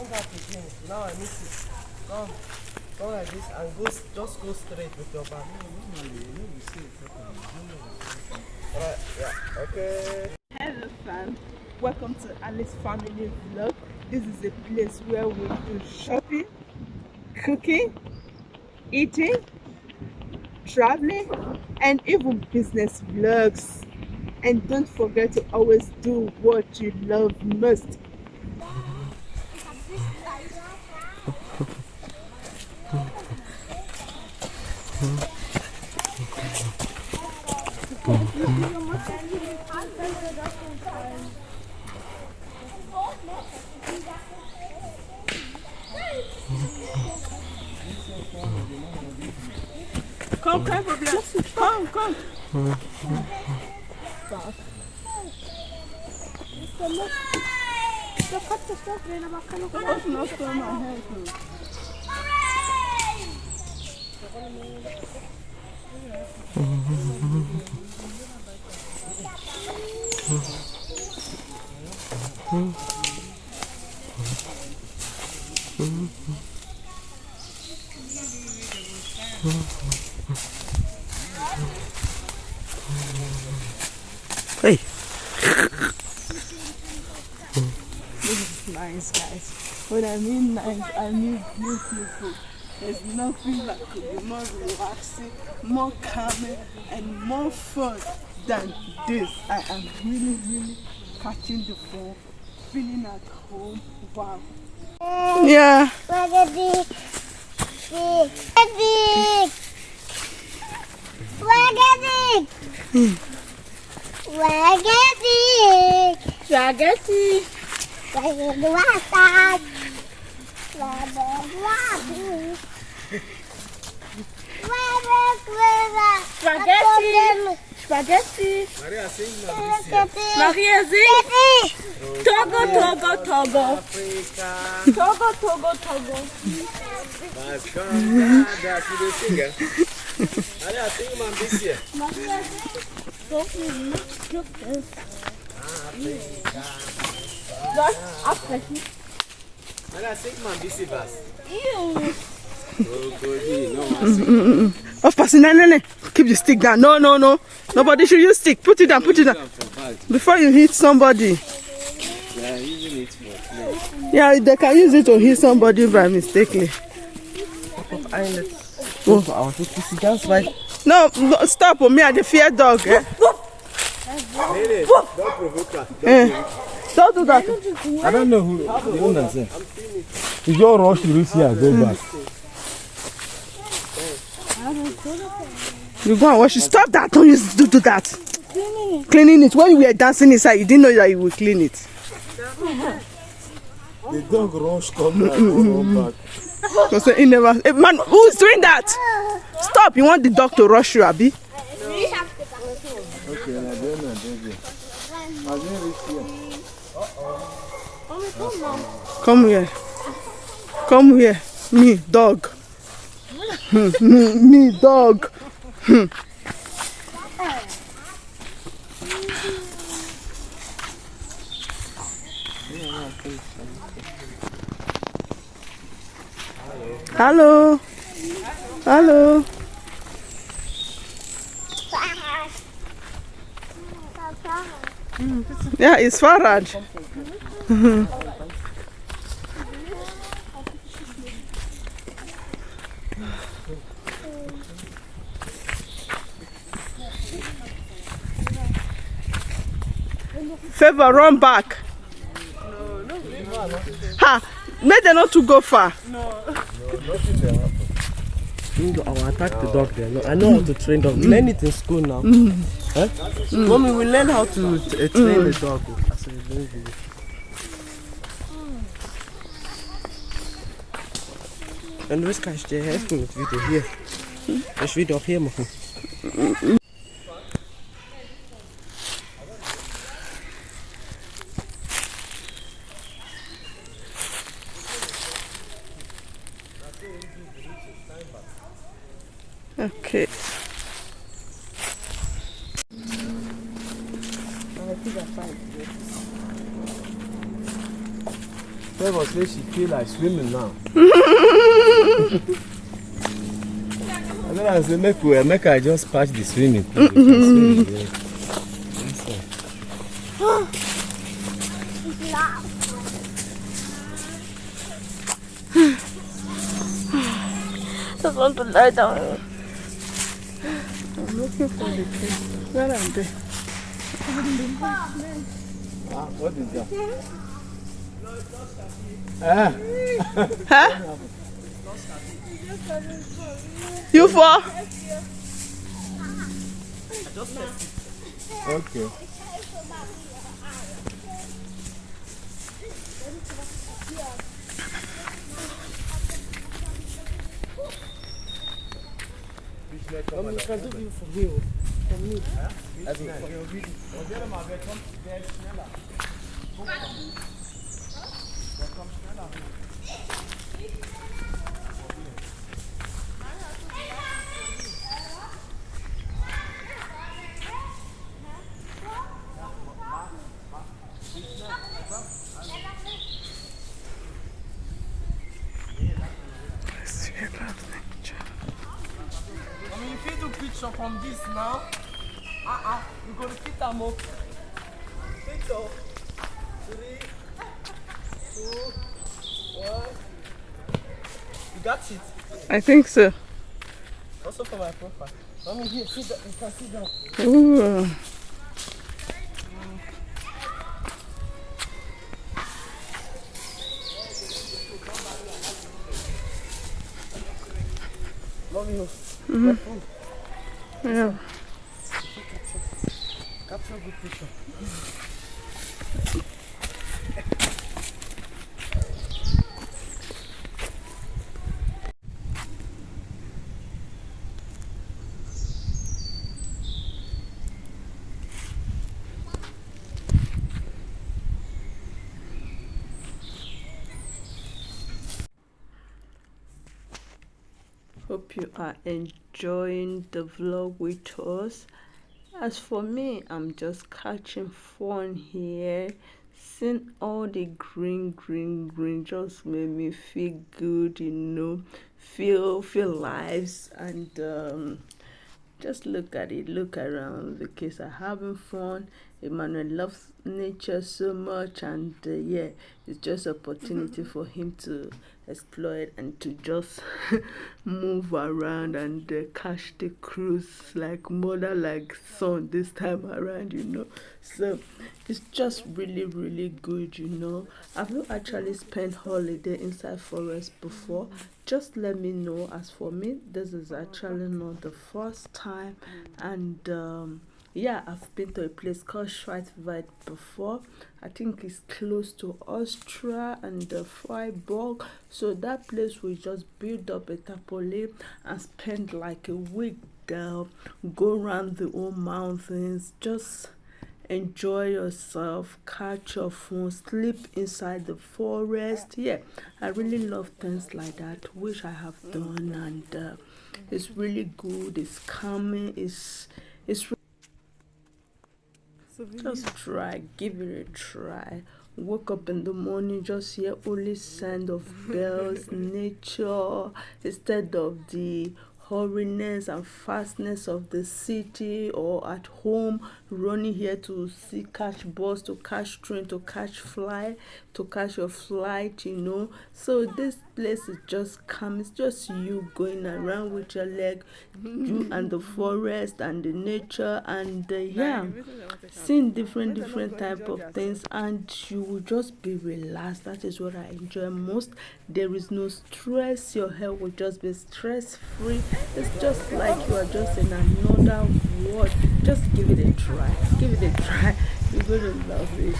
that again. Now I need to come like this and just go straight with your back. Alright, yeah, okay. Hello fam, welcome to Alice Family Vlog. This is a place where we do shopping, cooking, eating, traveling, and even business vlogs. And don't forget to always do what you love most. Come, come. Hey. This is nice, guys. When I mean nice, I mean beautiful. There's nothing that could be more relaxing, more calming, and more fun than this. I am really catching the ball, feeling at home. Wow. Yeah. Spaghetti. Spaghetti. Maria, sing Maria, sing. Togo. Africa. Togo. Mas come that to the singer. Maria, sing Mambisia. Maria, Africa. Maria, sing Mambisi Bass. Of course, no. Keep the stick down. No. Nobody should use stick. Put it down. Before you hit somebody. Yeah, using it for play. Yeah, they can use it to hit somebody by mistakenly. Oh, I want to see that's why. No, stop me. I the fear dog. Don't provoke her. Don't do that. I don't know who the owner said. You just rush to reach here and go back. You go and wash it. Stop that. Don't use do that. Cleaning it. When you were dancing inside, you didn't know that you would clean it. The dog rush come back and run back. Because he never. Hey, man, who is doing that? Stop. You want the dog to rush you, Abi? Okay, now baby. I didn't reach here. Come here. Me, dog. Me, dog. Hello. Yeah, it's Farad. Favor, run back. No. Ha! Make them not to go far. I will attack the dog there. No, I know how to train dog. Learn it in school now. Huh? Mommy, we learn how to train the dog. And this guy is helping with video here. Das video auch hier machen. Okay. Never say she feel like swimming now. I don't know, say make I just patch the swimming pool. You can swim, yeah. I just want to lie down. I'm looking for the tree. Where are they? What is that? Ah. Huh? You fall? Okay. You can do it for me. For me. If you do picture from this now, we're going to fit them up. Picture. 3, 2, 1. You got it? I think so. Also for my profile. Mommy, here, sit down. You can sit down. Ooh. Love you. Yeah. Capture a good picture. Hope you are enjoying the vlog with us. As for me, I'm just catching fun here. Seeing all the green just made me feel good, you know, feel lives, and just look at it, look around. The kids are having fun. Emmanuel loves nature so much, and yeah, it's just opportunity for him to explore it and to just move around and catch the cruise like mother like son this time around, you know. So it's just really good, you know. I've not actually spent holiday inside forest before. Just let me know. As for me, this is actually not the first time, and yeah, I've been to a place called Schweizwald before. I think it's close to Austria and Freiburg. So that place we just build up a tarpaulin and spend like a week there, go around the old mountains, just enjoy yourself, catch your phone, sleep inside the forest. Yeah, I really love things like that, which I have done, and it's really good. It's calming. It's just try, give it a try. Woke up in the morning, just hear only sound of bells, nature, instead of the hurriness and fastness of the city, or at home running here to see, catch bus, to catch train, to catch flight, to catch your flight, you know. So this place is just calm. It's just you going around with your leg, you and the forest and the nature, and yeah, seeing different type of things, and you will just be relaxed. That is what I enjoy most. There is no stress. Your head will just be stress free. It's just like you are just in another world. Just give it a try. Give it a try. You're going to love it.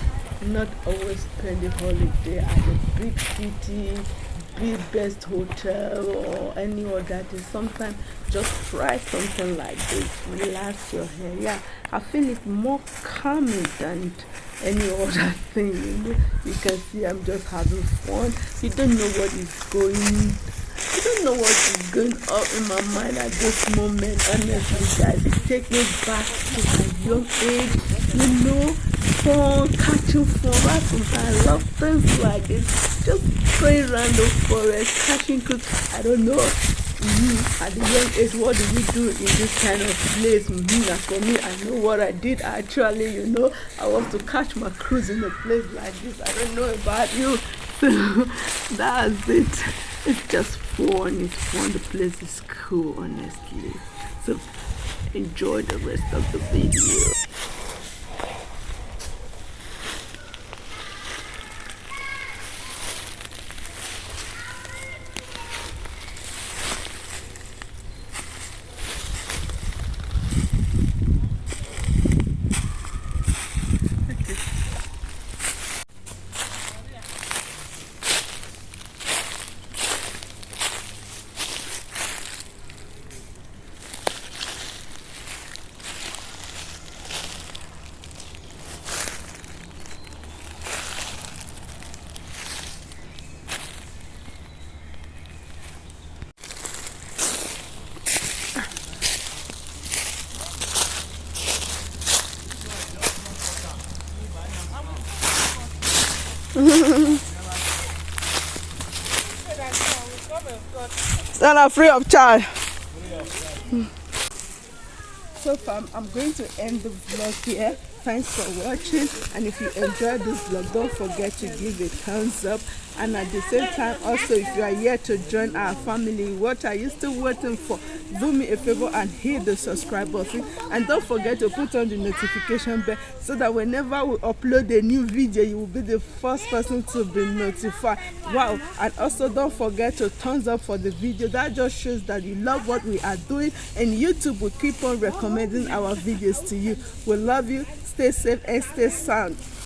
Not always spend a holiday at a big city, big best hotel, or any other thing. Sometimes just try something like this. Relax your hair. Yeah, I feel it more calming than any other thing, you know. You can see I'm just having fun. You don't know what is going, I don't know what is going on in my mind at this moment. Honestly, guys, it takes me back to my young age, you know. fun, catching fun. I love things like this. Just going around the forest, catching cooks. I don't know. At the young age, what do you do in this kind of place? As for me, I know what I did actually, I want to catch my cruise in a place like this. I don't know about you. So that's it. It's just fun. It's fun. The place is cool, honestly. So enjoy the rest of the video. Stand free of charge. So far, I'm going to end the vlog here. Thanks for watching, and if you enjoyed this vlog, don't forget to give a thumbs up. And at the same time, also, if you are here to join our family, what are you still waiting for? Do me a favor and hit the subscribe button, and don't forget to put on the notification bell so that whenever we upload a new video, you will be the first person to be notified. Wow! And also, don't forget to thumbs up for the video. That just shows that you love what we are doing, and YouTube will keep on recommending our videos to you. We love you. Stay safe and stay sound.